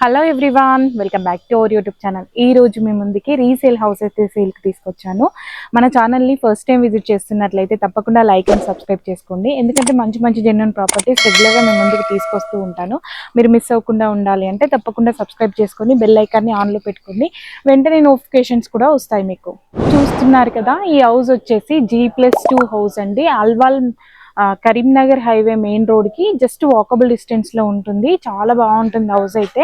Hello everyone, welcome back to our YouTube channel. ఈ రోజు మీ ముందుకి రీసేల్ హౌస్ అయితే సేల్కి తీసుకొచ్చాను. మన ఛానల్ని ఫస్ట్ టైం విజిట్ చేస్తున్నట్లయితే తప్పకుండా లైక్ అండ్ సబ్స్క్రైబ్ చేసుకోండి. ఎందుకంటే మంచి మంచి జెన్యూన్ ప్రాపర్టీస్ రెగ్యులర్గా మీ ముందుకు తీసుకొస్తూ ఉంటాను. మీరు మిస్ అవ్వకుండా ఉండాలి అంటే తప్పకుండా సబ్స్క్రైబ్ చేసుకొని బెల్ ఐకాన్ని ఆన్లో పెట్టుకోండి. వెంటనే నోటిఫికేషన్స్ కూడా వస్తాయి మీకు. చూస్తున్నారు కదా, ఈ హౌస్ వచ్చేసి G+2 హౌస్ అండి. అల్వాల్ కరీంనగర్ హైవే మెయిన్ రోడ్కి జస్ట్ వాకబుల్ డిస్టెన్స్లో ఉంటుంది. చాలా బాగుంటుంది హౌస్ అయితే.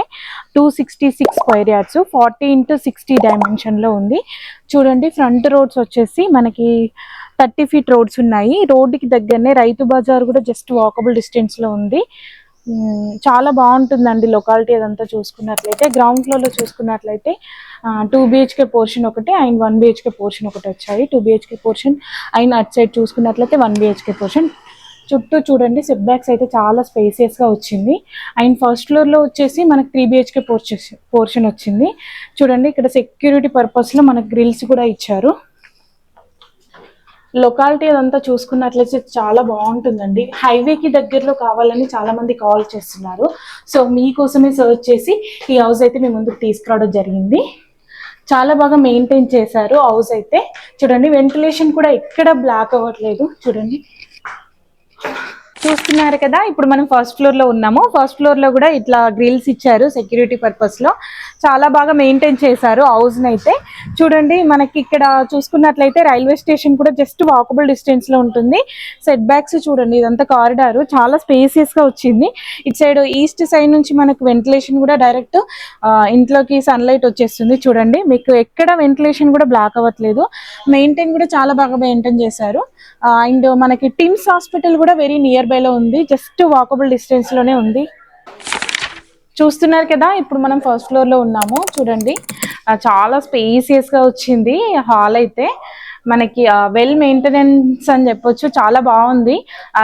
266 స్క్వేర్ యార్డ్స్, 40x60 డైమెన్షన్లో ఉంది. చూడండి, ఫ్రంట్ రోడ్స్ వచ్చేసి మనకి 30 ఫీట్ రోడ్స్ ఉన్నాయి. రోడ్డుకి దగ్గరనే రైతు బజార్ కూడా జస్ట్ వాకబుల్ డిస్టెన్స్లో ఉంది. చాలా బాగుంటుందండి లొకాలిటీ అదంతా చూసుకున్నట్లయితే. గ్రౌండ్ ఫ్లోర్లో చూసుకున్నట్లయితే 2 BHK పోర్షన్ ఒకటి అండ్ 1 BHK పోర్షన్ ఒకటి వచ్చాయి. 2 BHK పోర్షన్ అండ్ అటు సైడ్ చూసుకున్నట్లయితే 1 BHK పోర్షన్. చుట్టూ చూడండి, సెట్ బ్యాక్స్ అయితే చాలా స్పేసియస్గా వచ్చింది. అండ్ ఫస్ట్ ఫ్లోర్లో వచ్చేసి మనకు 3 BHK పోర్షన్ వచ్చింది. చూడండి, ఇక్కడ సెక్యూరిటీ పర్పస్లో మనకు గ్రిల్స్ కూడా ఇచ్చారు. లొకాలిటీ అదంతా చూసుకున్నట్లయితే చాలా బాగుంటుందండి. హైవేకి దగ్గరలో కావాలని చాలా మంది కాల్ చేస్తున్నారు. సో మీకోసమే సర్చ్ చేసి ఈ హౌస్ అయితే మీ ముందుకు తీసుకురావడం జరిగింది. చాలా బాగా మెయింటైన్ చేశారు హౌస్ అయితే. చూడండి, వెంటిలేషన్ కూడా ఎక్కడ బ్లాక్ అవ్వట్లేదు. చూడండి, చూస్తున్నారు కదా, ఇప్పుడు మనం ఫస్ట్ ఫ్లోర్లో ఉన్నాము. ఫస్ట్ ఫ్లోర్లో కూడా ఇట్లా గ్రిల్స్ ఇచ్చారు సెక్యూరిటీ పర్పస్లో. చాలా బాగా మెయింటైన్ చేశారు హౌస్ని అయితే. చూడండి, మనకి ఇక్కడ చూసుకున్నట్లయితే రైల్వే స్టేషన్ కూడా జస్ట్ వాకబుల్ డిస్టెన్స్లో ఉంటుంది. సెట్ బ్యాక్స్ చూడండి, ఇదంతా కారిడారు చాలా స్పేసియస్గా వచ్చింది. ఇటు సైడ్ ఈస్ట్ సైడ్ నుంచి మనకు వెంటిలేషన్ కూడా డైరెక్ట్ ఇంట్లోకి సన్లైట్ వచ్చేస్తుంది. చూడండి, మీకు ఎక్కడ వెంటిలేషన్ కూడా బ్లాక్ అవ్వట్లేదు. మెయింటైన్ కూడా చాలా బాగా మెయింటైన్ చేశారు. అండ్ మనకి టిమ్స్ హాస్పిటల్ కూడా వెరీ నియర్ బైలో ఉంది. జస్ట్ వాకబుల్ డిస్టెన్స్లోనే ఉంది. చూస్తున్నారు కదా, ఇప్పుడు మనం ఫస్ట్ ఫ్లోర్లో ఉన్నాము. చూడండి, చాలా స్పేసియస్గా వచ్చింది హాల్ అయితే. మనకి వెల్ మెయింటెనెన్స్ అని చెప్పొచ్చు. చాలా బాగుంది.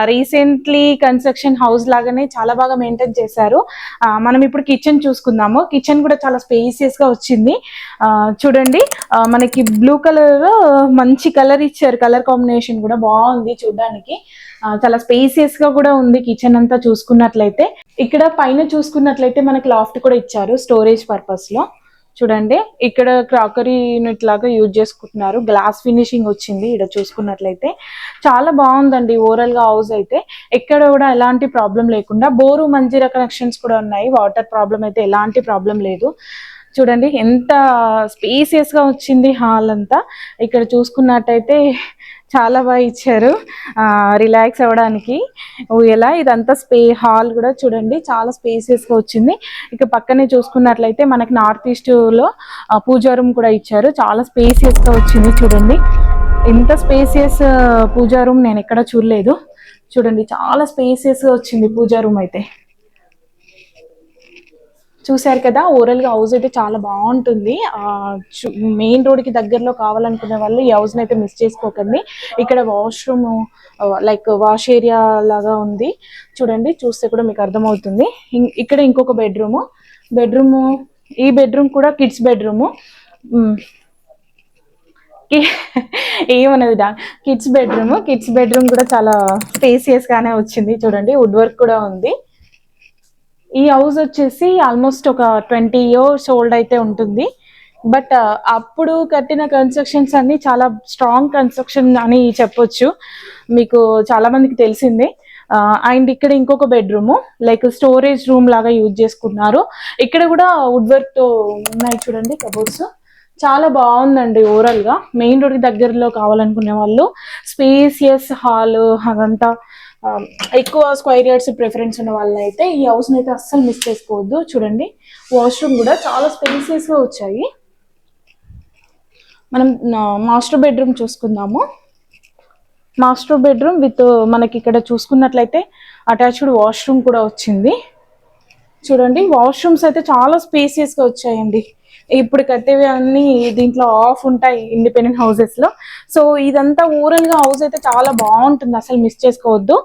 రీసెంట్లీ కన్స్ట్రక్షన్ హౌస్ లాగానే చాలా బాగా మెయింటైన్ చేశారు. మనం ఇప్పుడు కిచెన్ చూసుకుందాము. కిచెన్ కూడా చాలా స్పేసియస్గా వచ్చింది. చూడండి, మనకి బ్లూ కలర్ మంచి కలర్ ఇచ్చారు. కలర్ కాంబినేషన్ కూడా బాగుంది చూడడానికి. చాలా స్పేసియస్ గా కూడా ఉంది కిచెన్ అంతా చూసుకున్నట్లయితే. ఇక్కడ పైన చూసుకున్నట్లయితే మనకి లాఫ్ట్ కూడా ఇచ్చారు స్టోరేజ్ పర్పస్ లో. చూడండి, ఇక్కడ క్రాకరీ యూనిట్ లాగా యూజ్ చేసుకుంటున్నారు. గ్లాస్ ఫినిషింగ్ వచ్చింది ఇక్కడ చూసుకున్నట్లయితే. చాలా బాగుందండి ఓవరాల్ గా హౌస్ అయితే. ఎక్కడ కూడా ఎలాంటి ప్రాబ్లం లేకుండా బోరు మంజీరా కనెక్షన్స్ కూడా ఉన్నాయి. వాటర్ ప్రాబ్లం అయితే ఎలాంటి ప్రాబ్లం లేదు. చూడండి, ఎంత స్పేసియస్ గా వచ్చింది హాల్ అంతా. ఇక్కడ చూసుకున్నట్టయితే చాలా బాగా ఇచ్చారు రిలాక్స్ అవ్వడానికి. ఎలా ఇదంతా హాల్ కూడా చూడండి చాలా స్పేసియస్ గా వచ్చింది. ఇక పక్కనే చూసుకున్నట్లయితే మనకి నార్త్ ఈస్ట్ లో పూజా రూమ్ కూడా ఇచ్చారు. చాలా స్పేసియస్ గా వచ్చింది. చూడండి, ఇంత స్పేసియస్ పూజా రూమ్ నేను ఎక్కడ చూడలేదు. చూడండి, చాలా స్పేసియస్ గా వచ్చింది పూజా రూమ్ అయితే. చూశారు కదా, ఓవరాల్ గా హౌస్ అయితే చాలా బాగుంటుంది. మెయిన్ రోడ్ కి దగ్గరలో కావాలనుకునే వాళ్ళు ఈ హౌస్ ని అయితే మిస్ చేసుకోకండి. ఇక్కడ వాష్రూమ్ లైక్ వాష్ ఏరియా లాగా ఉంది. చూడండి, చూస్తే కూడా మీకు అర్థమవుతుంది. ఇక్కడ ఇంకొక బెడ్రూమ్. ఈ బెడ్రూమ్ కూడా కిడ్స్ బెడ్రూమ్. ఏమన్నది కిడ్స్ బెడ్రూమ్ కూడా చాలా స్పేసియస్ గానే వచ్చింది. చూడండి, వుడ్ వర్క్ కూడా ఉంది. ఈ హౌస్ వచ్చేసి ఆల్మోస్ట్ ఒక 20 years ఓల్డ్ అయితే ఉంటుంది. బట్ అప్పుడు కట్టిన కన్స్ట్రక్షన్స్ అన్ని చాలా స్ట్రాంగ్ కన్స్ట్రక్షన్ అని చెప్పొచ్చు. మీకు చాలా మందికి తెలిసిందే. అండ్ ఇక్కడ ఇంకొక బెడ్రూమ్ లైక్ స్టోరేజ్ రూమ్ లాగా యూజ్ చేసుకున్నారు. ఇక్కడ కూడా వుడ్ వర్క్ తో ఉన్నాయి. చూడండి, కబోర్డ్స్ చాలా బాగుందండి ఓవరాల్ గా. మెయిన్ రోడ్ కి దగ్గరలో కావాలనుకునే వాళ్ళు స్పేసియస్ హాల్ అదంతా ఎక్కువ స్క్వేర్ యార్డ్స్ ప్రిఫరెన్స్ ఉన్న వాళ్ళని అయితే ఈ హౌస్ ని అయితే అస్సలు మిస్ చేసుకోవద్దు. చూడండి, వాష్రూమ్ కూడా చాలా స్పేసియస్ గా వచ్చాయి. మనం మాస్టర్ బెడ్రూమ్ చూసుకుందాము. మాస్టర్ బెడ్రూమ్ విత్ మనకి ఇక్కడ చూసుకున్నట్లయితే అటాచ్డ్ వాష్రూమ్ కూడా వచ్చింది. చూడండి, వాష్రూమ్స్ అయితే చాలా స్పేసియస్ గా వచ్చాయండి. ఇప్పుడు కట్టేవి అన్ని దీంట్లో ఆఫ్ ఉంటాయి ఇండిపెండెంట్ హౌసెస్ లో. సో ఇదంతా ఓవరాల్ గా హౌస్ అయితే చాలా బాగుంటుంది, అసలు మిస్ చేసుకోవద్దు.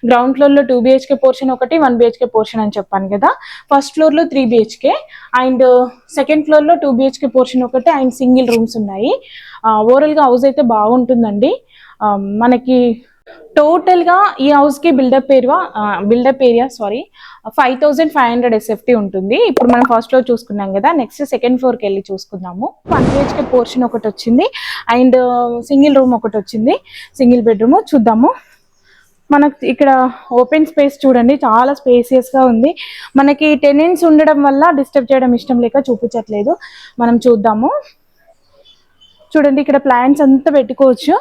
గ్రౌండ్ ఫ్లోర్ లో 2 BHK పోర్షన్ ఒకటి, 1 BHK పోర్షన్ అని చెప్పాను కదా. ఫస్ట్ ఫ్లోర్ లో 3 BHK అండ్ సెకండ్ ఫ్లోర్ లో 2 BHK పోర్షన్ ఒకటి అండ్ సింగిల్ రూమ్స్ ఉన్నాయి. ఓవరాల్ గా హౌస్ అయితే బాగుంటుందండి. మనకి టోటల్ గా ఈ హౌస్ కి బిల్డప్ ఏరియా సారీ 5500 ఎస్ఎఫ్టీ ఉంటుంది. ఇప్పుడు మనం ఫస్ట్ ఫ్లోర్ చూసుకున్నాం కదా, నెక్స్ట్ సెకండ్ ఫ్లోర్ కి వెళ్ళి చూసుకుందాము. 1 BHK పోర్షన్ ఒకటి వచ్చింది అండ్ సింగిల్ రూమ్ ఒకటి వచ్చింది, సింగిల్ బెడ్రూమ్. చూద్దాము. మనకు ఇక్కడ ఓపెన్ స్పేస్ చూడండి, చాలా స్పేసియస్ గా ఉంది. మనకి టెనెంట్స్ ఉండడం వల్ల డిస్టర్బ్ చేయడం ఇష్టం లేక చూపించట్లేదు. మనం చూద్దాము. చూడండి, ఇక్కడ ప్లాంట్స్ అంతా పెట్టుకోవచ్చు.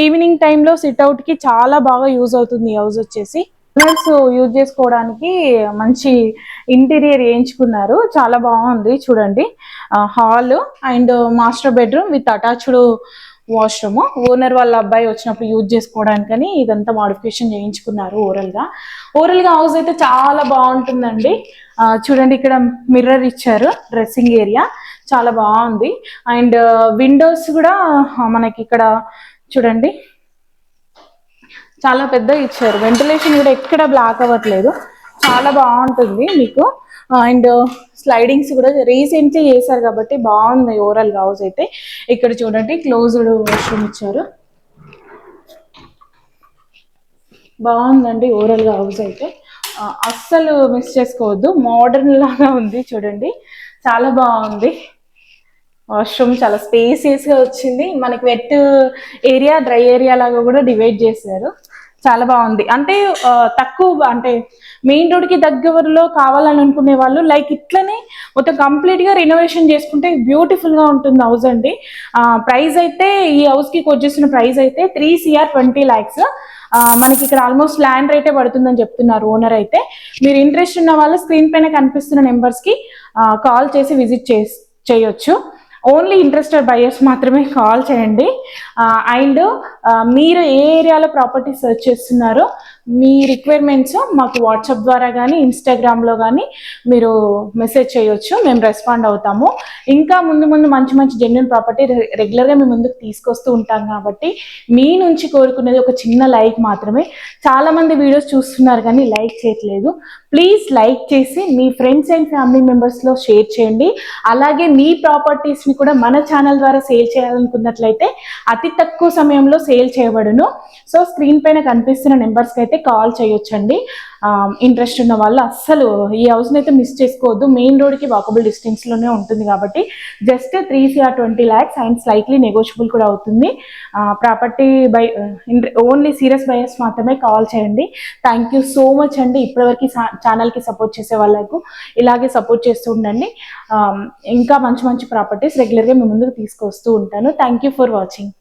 ఈవినింగ్ టైంలో సిట్అవుట్ కి చాలా బాగా యూజ్ అవుతుంది ఈ హౌస్ వచ్చేసి. ఓనర్స్ యూజ్ చేసుకోవడానికి మంచి ఇంటీరియర్ వేయించుకున్నారు, చాలా బాగుంది. చూడండి, hall and master bedroom with attached washroom. Owner వాళ్ళ అబ్బాయి వచ్చినప్పుడు యూజ్ చేసుకోవడానికని ఇదంతా మాడిఫికేషన్ చేయించుకున్నారు. ఓవరాల్ గా హౌస్ అయితే చాలా బాగుంటుందండి. చూడండి, ఇక్కడ మిర్రర్ ఇచ్చారు, డ్రెస్సింగ్ ఏరియా చాలా బాగుంది. అండ్ విండోస్ కూడా మనకి ఇక్కడ చూడండి చాలా పెద్ద ఇచ్చారు. వెంటిలేషన్ కూడా ఎక్కడ బ్లాక్ అవ్వట్లేదు, చాలా బాగుంటుంది మీకు. అండ్ స్లైడింగ్స్ కూడా రీసెంట్లీ చేశారు కాబట్టి బాగుంది ఓవరాల్ హౌస్ అయితే. ఇక్కడ చూడండి, క్లోజ్డ్ వాష్రూమ్ ఇచ్చారు, బాగుందండి ఓవరాల్ గా హౌస్ అయితే. అస్సలు మిస్ చేసుకోవద్దు, మోడర్న్ లాగా ఉంది. చూడండి, చాలా బాగుంది. వాష్రూమ్ చాలా స్పేసియస్ గా వచ్చింది. మనకి వెట్ ఏరియా, డ్రై ఏరియా లాగా కూడా డివైడ్ చేశారు, చాలా బాగుంది. అంటే తక్కువ అంటే మెయిన్ రోడ్ కి దగ్గరలో కావాలని అనుకునే వాళ్ళు లైక్ ఇట్లనే మొత్తం కంప్లీట్ గా రినోవేషన్ చేసుకుంటే బ్యూటిఫుల్ గా ఉంటుంది హౌస్ అండి. ప్రైస్ అయితే ఈ హౌస్ కి వచ్చేసిన ప్రైస్ అయితే 3 CR 20 lakhs. మనకి ఇక్కడ ఆల్మోస్ట్ ల్యాండ్ రేటే పడుతుందని చెప్తున్నారు ఓనర్ అయితే. మీరు ఇంట్రెస్ట్ ఉన్న వాళ్ళు స్క్రీన్ పైన కనిపిస్తున్న నెంబర్స్ కి కాల్ చేసి విజిట్ చేయొచ్చు. ఓన్లీ ఇంట్రెస్టెడ్ బయర్స్ మాత్రమే కాల్ చేయండి. అండ్ మీరు ఏ ఏరియాలో ప్రాపర్టీ సెర్చ్ చేస్తున్నారో మీ రిక్వైర్మెంట్స్ మాకు వాట్సాప్ ద్వారా కానీ ఇన్స్టాగ్రామ్లో కానీ మీరు మెసేజ్ చేయొచ్చు, మేము రెస్పాండ్ అవుతాము. ఇంకా ముందు ముందు మంచి మంచి జెన్యూన్ ప్రాపర్టీ రెగ్యులర్గా మేము ముందుకు తీసుకొస్తూ ఉంటాం కాబట్టి మీ నుంచి కోరుకునేది ఒక చిన్న లైక్ మాత్రమే. చాలామంది వీడియోస్ చూస్తున్నారు కానీ లైక్ చేయట్లేదు. ప్లీజ్ లైక్ చేసి మీ ఫ్రెండ్స్ అండ్ ఫ్యామిలీ మెంబర్స్లో షేర్ చేయండి. అలాగే మీ ప్రాపర్టీస్ని కూడా మన ఛానల్ ద్వారా సేల్ చేయాలనుకున్నట్లయితే అతి తక్కువ సమయంలో సేల్ చేయబడును. సో స్క్రీన్ పైన కనిపిస్తున్న నెంబర్స్కి అయితే కాల్ చేయొచ్చండి. ఇంట్రెస్ట్ ఉన్న వాళ్ళు అస్సలు ఈ హౌస్ని అయితే మిస్ చేసుకోవద్దు. మెయిన్ రోడ్కి వాకబుల్ డిస్టెన్స్లోనే ఉంటుంది కాబట్టి just 3 CR 20 lakhs and slightly negotiable కూడా అవుతుంది. ప్రాపర్టీ ఓన్లీ సీరియస్ బయర్స్ మాత్రమే కాల్ చేయండి. థ్యాంక్ యూ సో మచ్ అండి. ఇప్పటివరకు ఛానల్కి సపోర్ట్ చేసే వాళ్ళకు ఇలాగే సపోర్ట్ చేస్తూ ఉండండి. ఇంకా మంచి మంచి ప్రాపర్టీస్ రెగ్యులర్గా మీ ముందుకు తీసుకొస్తూ ఉంటాను. Thank you for watching.